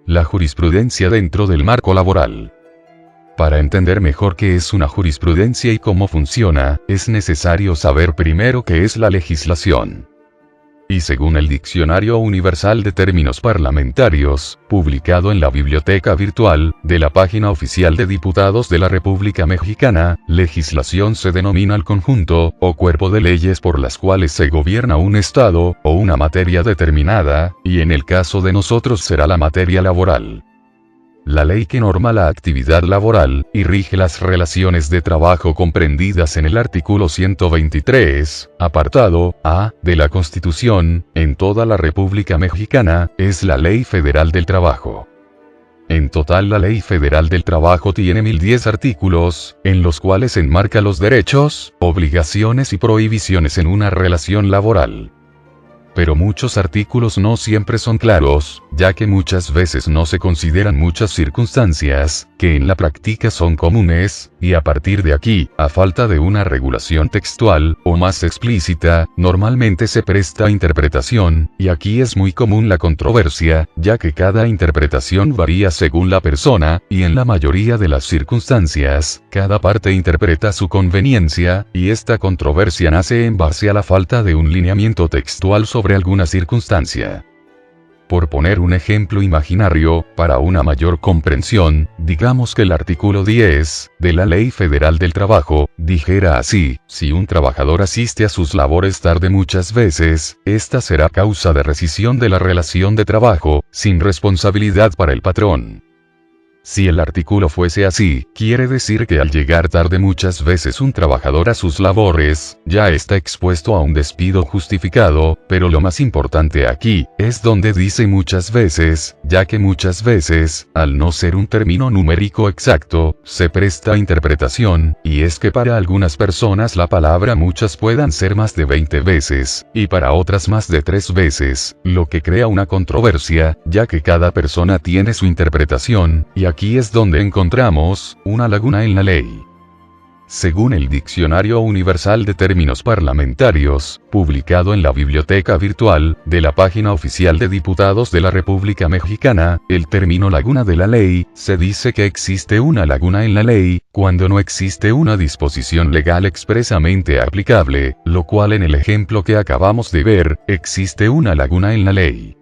La jurisprudencia dentro del marco laboral. Para entender mejor qué es una jurisprudencia y cómo funciona, es necesario saber primero qué es la legislación. Y según el Diccionario Universal de Términos Parlamentarios, publicado en la Biblioteca Virtual de la página oficial de Diputados de la República Mexicana, legislación se denomina el conjunto o cuerpo de leyes por las cuales se gobierna un Estado o una materia determinada, y en el caso de nosotros será la materia laboral. La ley que norma la actividad laboral, y rige las relaciones de trabajo comprendidas en el artículo 123, apartado A, de la Constitución, en toda la República Mexicana, es la Ley Federal del Trabajo. En total la Ley Federal del Trabajo tiene 1010 artículos, en los cuales enmarca los derechos, obligaciones y prohibiciones en una relación laboral. Pero muchos artículos no siempre son claros, ya que muchas veces no se consideran muchas circunstancias, que en la práctica son comunes, y a partir de aquí, a falta de una regulación textual, o más explícita, normalmente se presta a interpretación, y aquí es muy común la controversia, ya que cada interpretación varía según la persona, y en la mayoría de las circunstancias, cada parte interpreta a su conveniencia, y esta controversia nace en base a la falta de un lineamiento textual sobre alguna circunstancia. Por poner un ejemplo imaginario, para una mayor comprensión, digamos que el artículo 10, de la Ley Federal del Trabajo, dijera así: si un trabajador asiste a sus labores tarde muchas veces, esta será causa de rescisión de la relación de trabajo, sin responsabilidad para el patrón. Si el artículo fuese así, quiere decir que al llegar tarde muchas veces un trabajador a sus labores, ya está expuesto a un despido justificado, pero lo más importante aquí, es donde dice muchas veces, ya que muchas veces, al no ser un término numérico exacto, se presta a interpretación, y es que para algunas personas la palabra muchas puedan ser más de 20 veces, y para otras más de 3 veces, lo que crea una controversia, ya que cada persona tiene su interpretación, y aquí es donde encontramos una laguna en la ley. Según el Diccionario Universal de Términos Parlamentarios, publicado en la Biblioteca Virtual de la página oficial de Diputados de la República Mexicana, el término laguna de la ley, se dice que existe una laguna en la ley, cuando no existe una disposición legal expresamente aplicable, lo cual en el ejemplo que acabamos de ver, existe una laguna en la ley.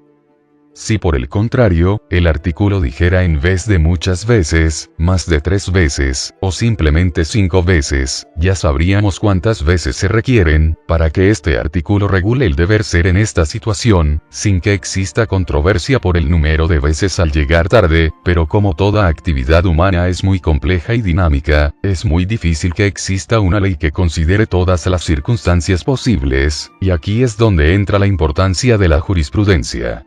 Si por el contrario, el artículo dijera en vez de muchas veces, más de 3 veces, o simplemente 5 veces, ya sabríamos cuántas veces se requieren, para que este artículo regule el deber ser en esta situación, sin que exista controversia por el número de veces al llegar tarde, pero como toda actividad humana es muy compleja y dinámica, es muy difícil que exista una ley que considere todas las circunstancias posibles, y aquí es donde entra la importancia de la jurisprudencia.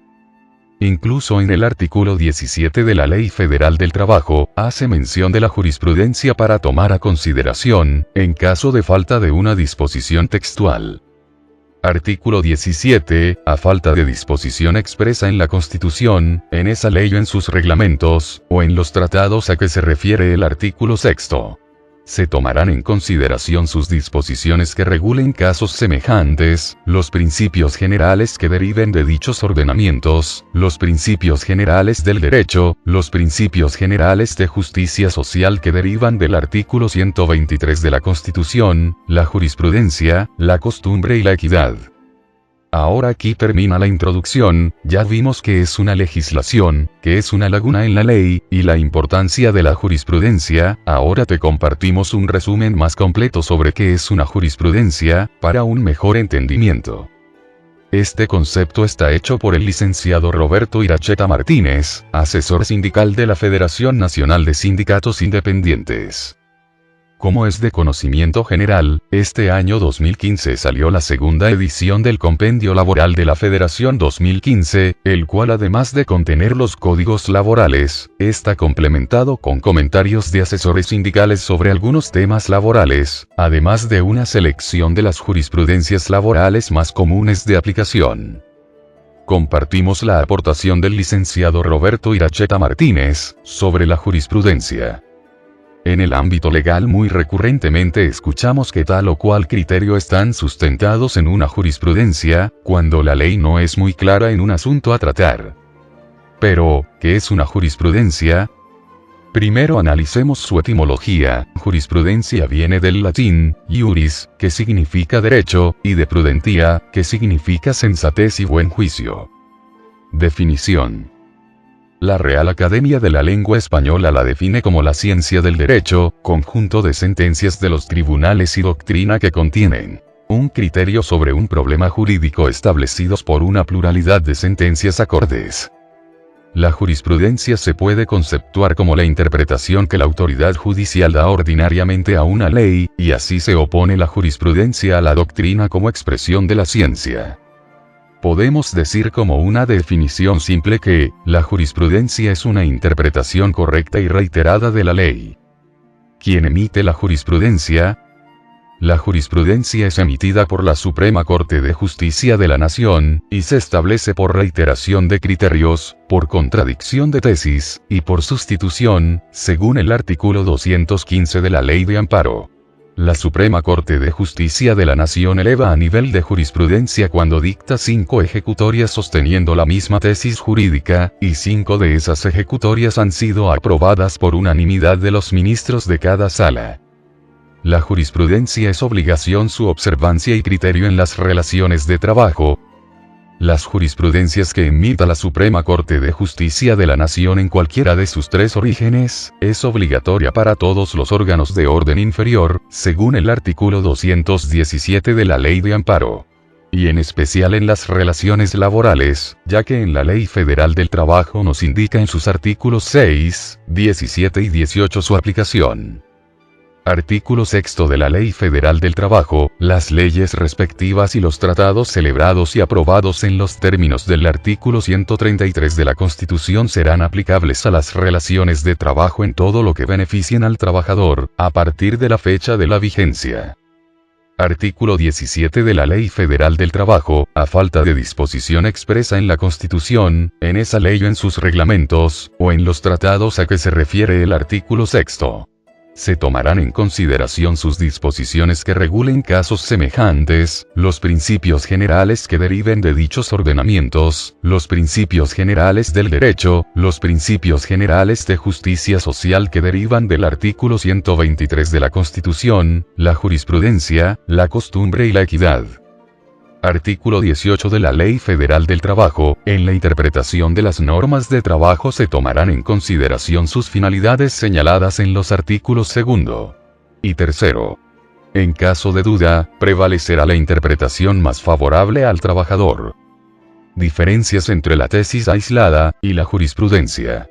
Incluso en el artículo 17 de la Ley Federal del Trabajo, hace mención de la jurisprudencia para tomar a consideración, en caso de falta de una disposición textual. Artículo 17, a falta de disposición expresa en la Constitución, en esa ley o en sus reglamentos, o en los tratados a que se refiere el artículo 6. Se tomarán en consideración sus disposiciones que regulen casos semejantes, los principios generales que deriven de dichos ordenamientos, los principios generales del derecho, los principios generales de justicia social que derivan del artículo 123 de la Constitución, la jurisprudencia, la costumbre y la equidad. Ahora aquí termina la introducción, ya vimos que es una legislación, que es una laguna en la ley, y la importancia de la jurisprudencia. Ahora te compartimos un resumen más completo sobre qué es una jurisprudencia, para un mejor entendimiento. Este concepto está hecho por el licenciado Roberto Iracheta Martínez, asesor sindical de la Federación Nacional de Sindicatos Independientes. Como es de conocimiento general, este año 2015 salió la segunda edición del Compendio Laboral de la Federación 2015, el cual además de contener los códigos laborales, está complementado con comentarios de asesores sindicales sobre algunos temas laborales, además de una selección de las jurisprudencias laborales más comunes de aplicación. Compartimos la aportación del licenciado Roberto Iracheta Martínez sobre la jurisprudencia. En el ámbito legal muy recurrentemente escuchamos que tal o cual criterio están sustentados en una jurisprudencia, cuando la ley no es muy clara en un asunto a tratar. Pero, ¿qué es una jurisprudencia? Primero analicemos su etimología. Jurisprudencia viene del latín, iuris, que significa derecho, y de prudentia, que significa sensatez y buen juicio. Definición. La Real Academia de la Lengua Española la define como la ciencia del derecho, conjunto de sentencias de los tribunales y doctrina que contienen un criterio sobre un problema jurídico establecidos por una pluralidad de sentencias acordes. La jurisprudencia se puede conceptuar como la interpretación que la autoridad judicial da ordinariamente a una ley, y así se opone la jurisprudencia a la doctrina como expresión de la ciencia. Podemos decir como una definición simple que, la jurisprudencia es una interpretación correcta y reiterada de la ley. ¿Quién emite la jurisprudencia? La jurisprudencia es emitida por la Suprema Corte de Justicia de la Nación, y se establece por reiteración de criterios, por contradicción de tesis, y por sustitución, según el artículo 215 de la Ley de Amparo. La Suprema Corte de Justicia de la Nación eleva a nivel de jurisprudencia cuando dicta 5 ejecutorias sosteniendo la misma tesis jurídica, y 5 de esas ejecutorias han sido aprobadas por unanimidad de los ministros de cada sala. La jurisprudencia es obligación su observancia y criterio en las relaciones de trabajo. Las jurisprudencias que emita la Suprema Corte de Justicia de la Nación en cualquiera de sus 3 orígenes, es obligatoria para todos los órganos de orden inferior, según el artículo 217 de la Ley de Amparo. Y en especial en las relaciones laborales, ya que en la Ley Federal del Trabajo nos indica en sus artículos 6, 17 y 18 su aplicación. Artículo 6 de la Ley Federal del Trabajo, las leyes respectivas y los tratados celebrados y aprobados en los términos del artículo 133 de la Constitución serán aplicables a las relaciones de trabajo en todo lo que beneficien al trabajador, a partir de la fecha de la vigencia. Artículo 17 de la Ley Federal del Trabajo, a falta de disposición expresa en la Constitución, en esa ley o en sus reglamentos, o en los tratados a que se refiere el artículo 6. Se tomarán en consideración sus disposiciones que regulen casos semejantes, los principios generales que deriven de dichos ordenamientos, los principios generales del derecho, los principios generales de justicia social que derivan del artículo 123 de la Constitución, la jurisprudencia, la costumbre y la equidad. Artículo 18 de la Ley Federal del Trabajo, en la interpretación de las normas de trabajo se tomarán en consideración sus finalidades señaladas en los artículos 2 y 3. En caso de duda, prevalecerá la interpretación más favorable al trabajador. Diferencias entre la tesis aislada y la jurisprudencia.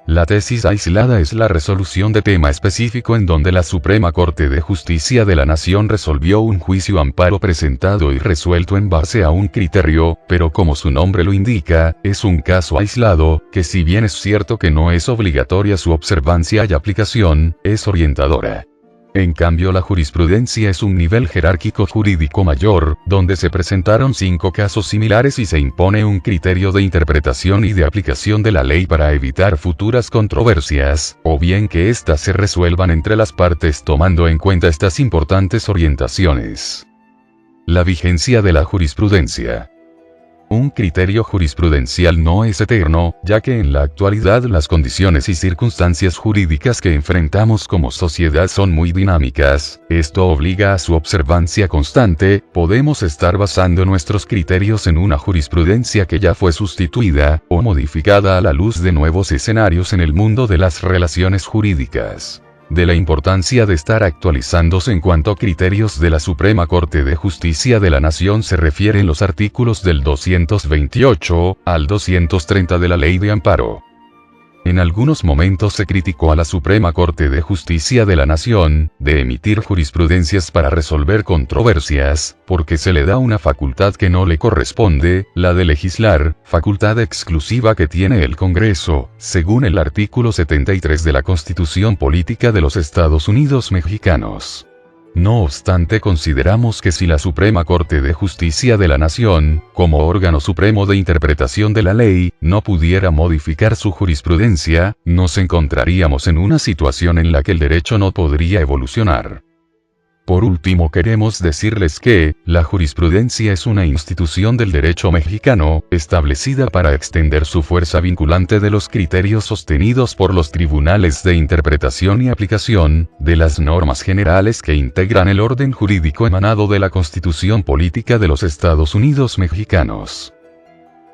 La tesis aislada es la resolución de tema específico en donde la Suprema Corte de Justicia de la Nación resolvió un juicio amparo presentado y resuelto en base a un criterio, pero como su nombre lo indica, es un caso aislado, que si bien es cierto que no es obligatoria su observancia y aplicación, es orientadora. En cambio la jurisprudencia es un nivel jerárquico jurídico mayor, donde se presentaron 5 casos similares y se impone un criterio de interpretación y de aplicación de la ley para evitar futuras controversias, o bien que éstas se resuelvan entre las partes tomando en cuenta estas importantes orientaciones. La vigencia de la jurisprudencia. Un criterio jurisprudencial no es eterno, ya que en la actualidad las condiciones y circunstancias jurídicas que enfrentamos como sociedad son muy dinámicas, esto obliga a su observancia constante, podemos estar basando nuestros criterios en una jurisprudencia que ya fue sustituida, o modificada a la luz de nuevos escenarios en el mundo de las relaciones jurídicas. De la importancia de estar actualizándose en cuanto a criterios de la Suprema Corte de Justicia de la Nación se refieren los artículos del 228 al 230 de la Ley de Amparo. En algunos momentos se criticó a la Suprema Corte de Justicia de la Nación, de emitir jurisprudencias para resolver controversias, porque se le da una facultad que no le corresponde, la de legislar, facultad exclusiva que tiene el Congreso, según el artículo 73 de la Constitución Política de los Estados Unidos Mexicanos. No obstante, consideramos que si la Suprema Corte de Justicia de la Nación, como órgano supremo de interpretación de la ley, no pudiera modificar su jurisprudencia, nos encontraríamos en una situación en la que el derecho no podría evolucionar. Por último, queremos decirles que, la jurisprudencia es una institución del derecho mexicano, establecida para extender su fuerza vinculante de los criterios sostenidos por los tribunales de interpretación y aplicación, de las normas generales que integran el orden jurídico emanado de la Constitución Política de los Estados Unidos Mexicanos.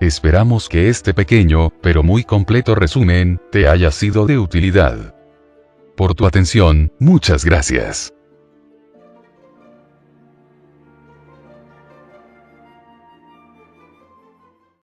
Esperamos que este pequeño, pero muy completo resumen, te haya sido de utilidad. Por tu atención, muchas gracias.